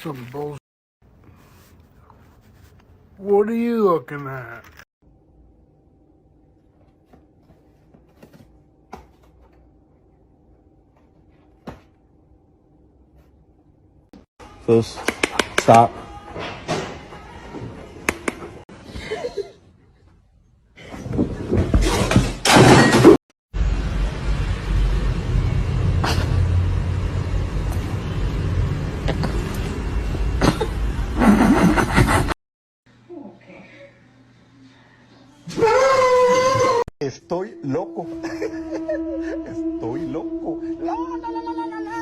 Some bullshit. What are you looking at? First, stop. Estoy loco. Estoy loco. La, la, la, la, la, la,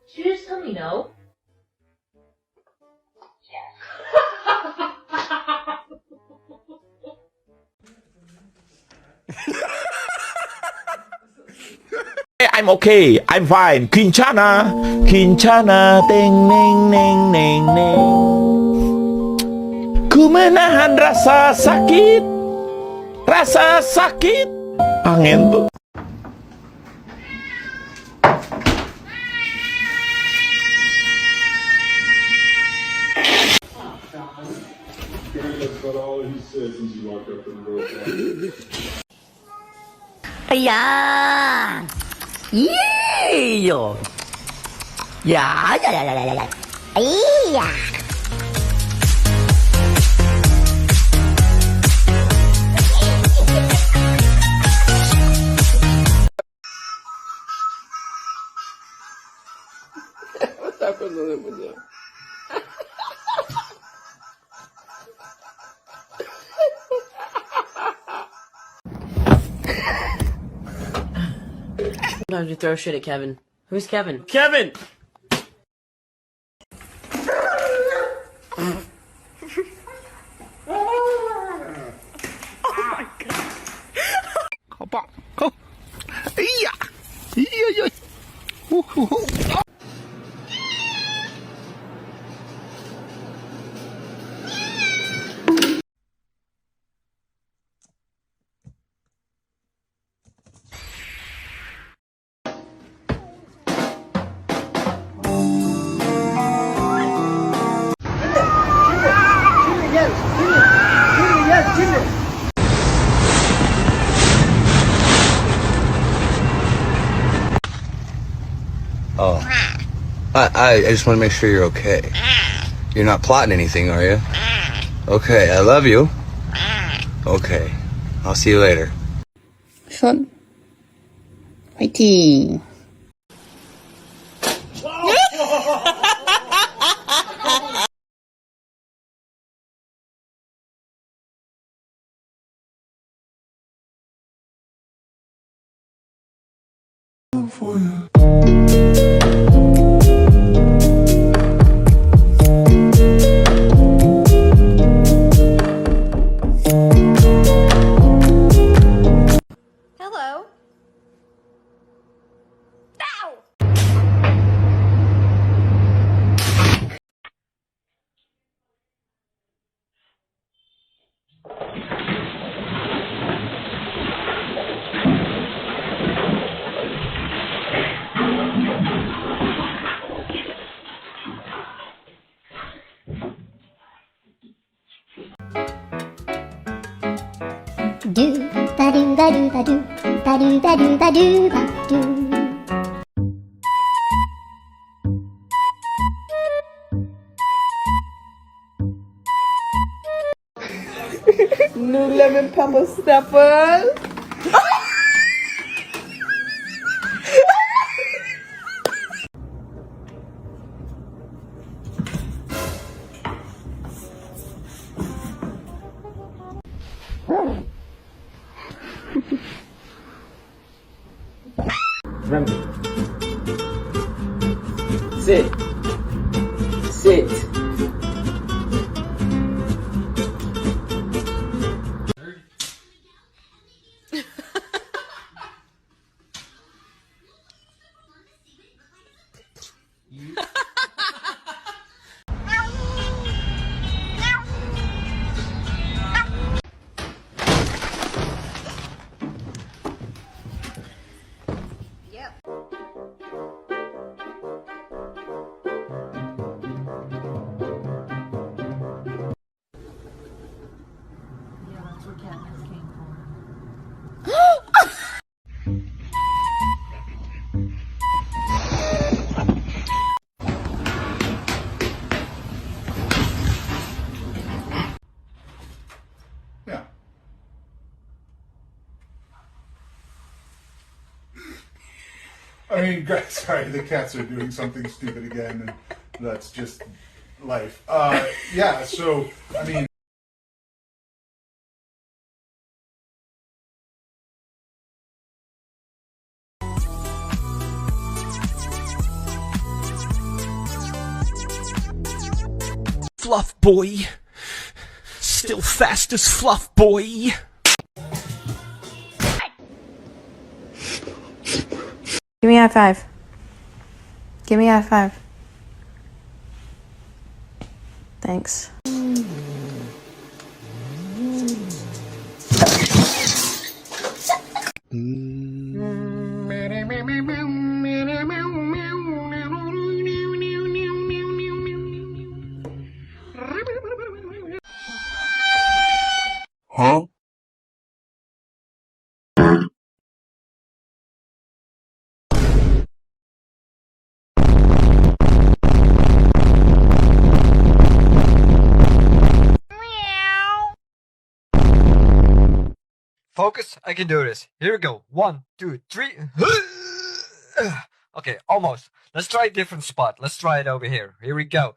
Did you just tell me no? I'm okay. I'm fine. Kinchana. Kinchana. Ting, ning, ning, ning, ning. Ku menahan rasa sakit. Rasa sakit. Angin tuh. That's about all he said since you walked up to the road. Yeah. Yeah. Yeah. Yeah. Yeah. Sometimes we throw shit at Kevin. Who's Kevin? Kevin! Oh. I just want to make sure you're okay. You're not plotting anything, are you? Okay, I love you. Okay, I'll see you later. 손. 화이팅. For you. Hello. Ow! Do ba do ba do ba do ba do ba do ba do ba do. No lemon pepper snapper. Remember. Sit. Sit. Yeah. I mean, sorry, the cats are doing something stupid again, and that's just life. Yeah, so, I mean... Fluff boy. Still fast as fluff boy. Give me a high five. Give me a high five. Thanks. Huh? Focus, I can do this. Here we go. 1, 2, 3. Okay, almost. Let's try a different spot. Let's try it over here. Here we go.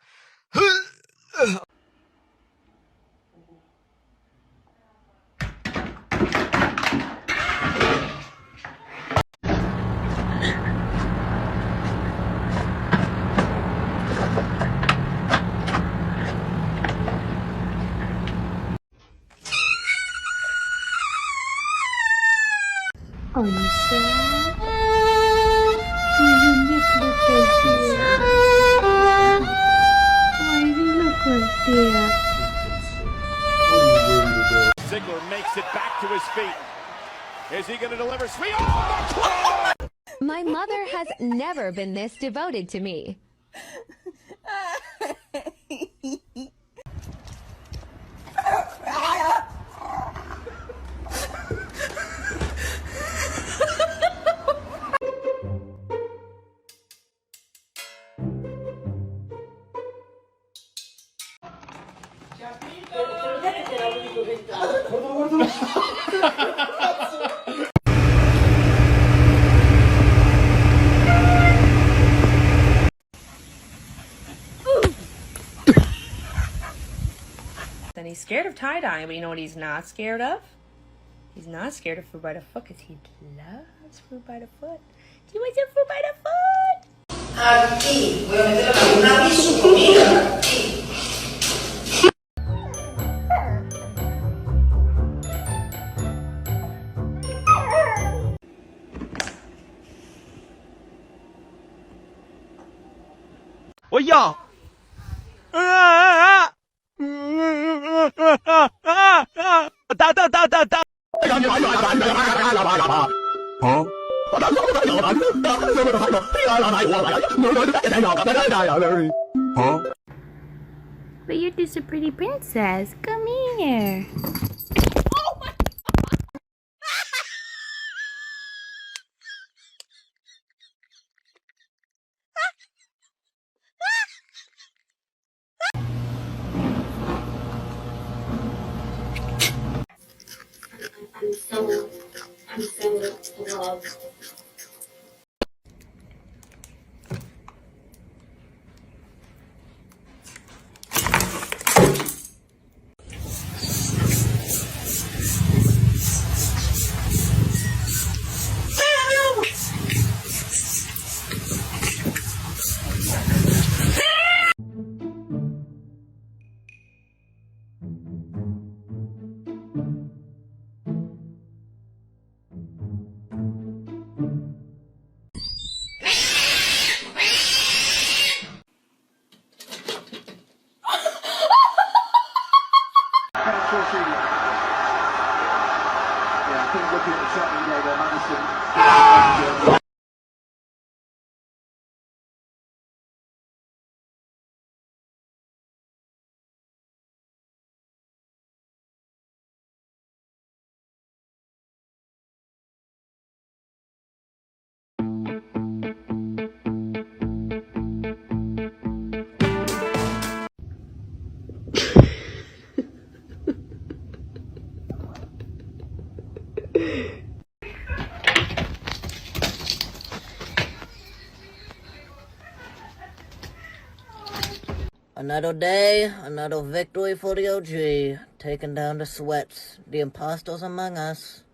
I'm sad. Why you look like that? Ziggler makes it back to his feet. Is he going to deliver? Sweet. Oh, My mother has never been this devoted to me. Then he's scared of tie-dye, but you know what he's not scared of? He's not scared of fruit by the foot because he loves fruit by the foot. Do you want some fruit by the foot? Aquí, voy a meter una su comida. Aquí. Oye. Huh? Huh? But you're just a pretty princess. Come here. I'm so in love. Another day, another victory for the OG, taking down the sweats, the imposters among us.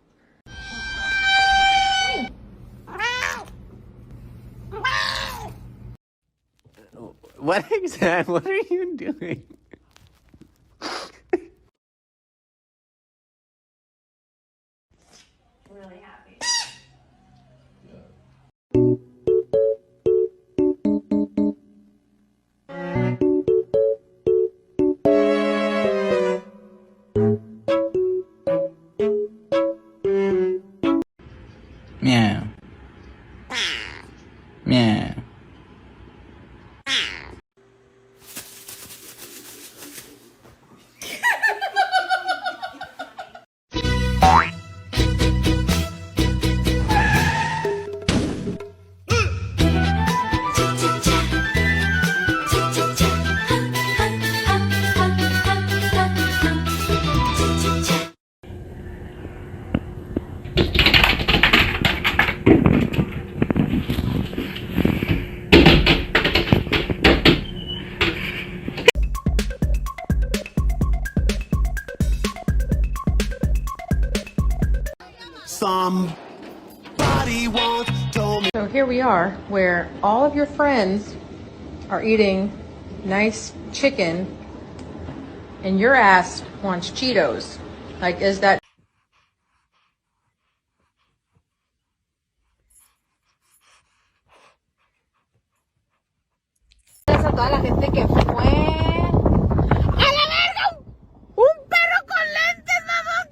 What exactly? What are you doing? Really happy. Meow. Meow. So here we are, where all of your friends are eating nice chicken, and your ass wants Cheetos. Like, is that... A toda la gente que fue... ¡A la verga! ¡Un perro con lentes, mamón!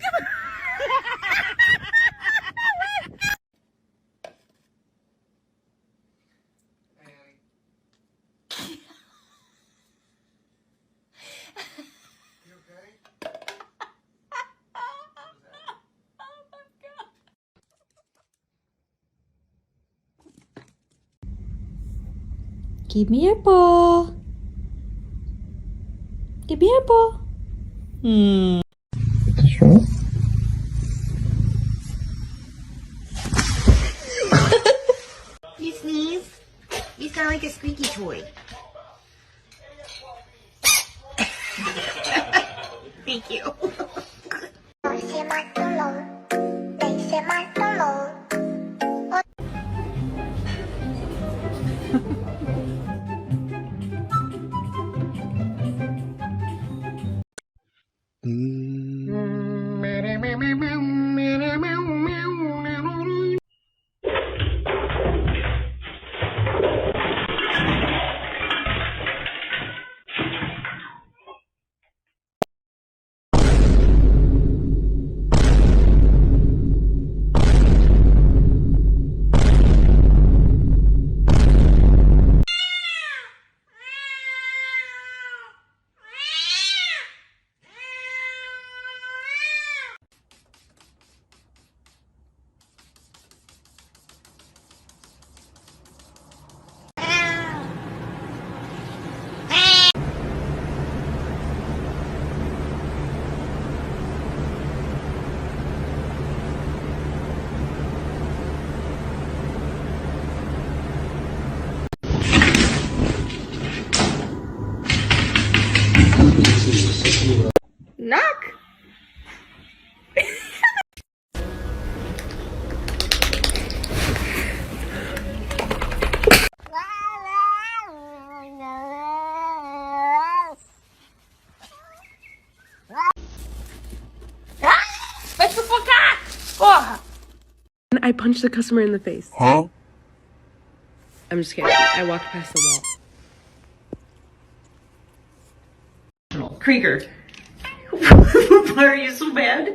Give me your paw. Give me your paw. You sneeze? You sound like a squeaky toy. Thank you. Knock! Vai sufocar! Porra! I punched the customer in the face. Huh? I'm just kidding. I walked past the wall. Krieger. Why are you so bad?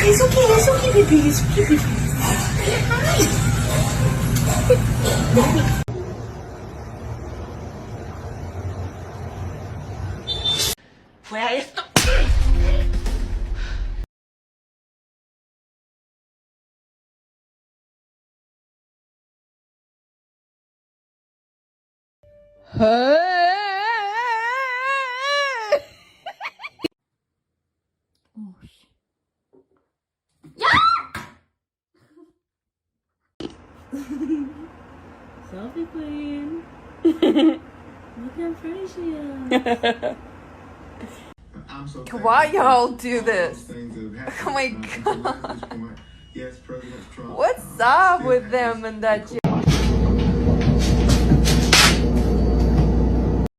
It's okay, baby. It's okay, baby. Where is the... Selfie queen. Look how pretty she is. Why y'all do this? Oh my god. What's up with them and that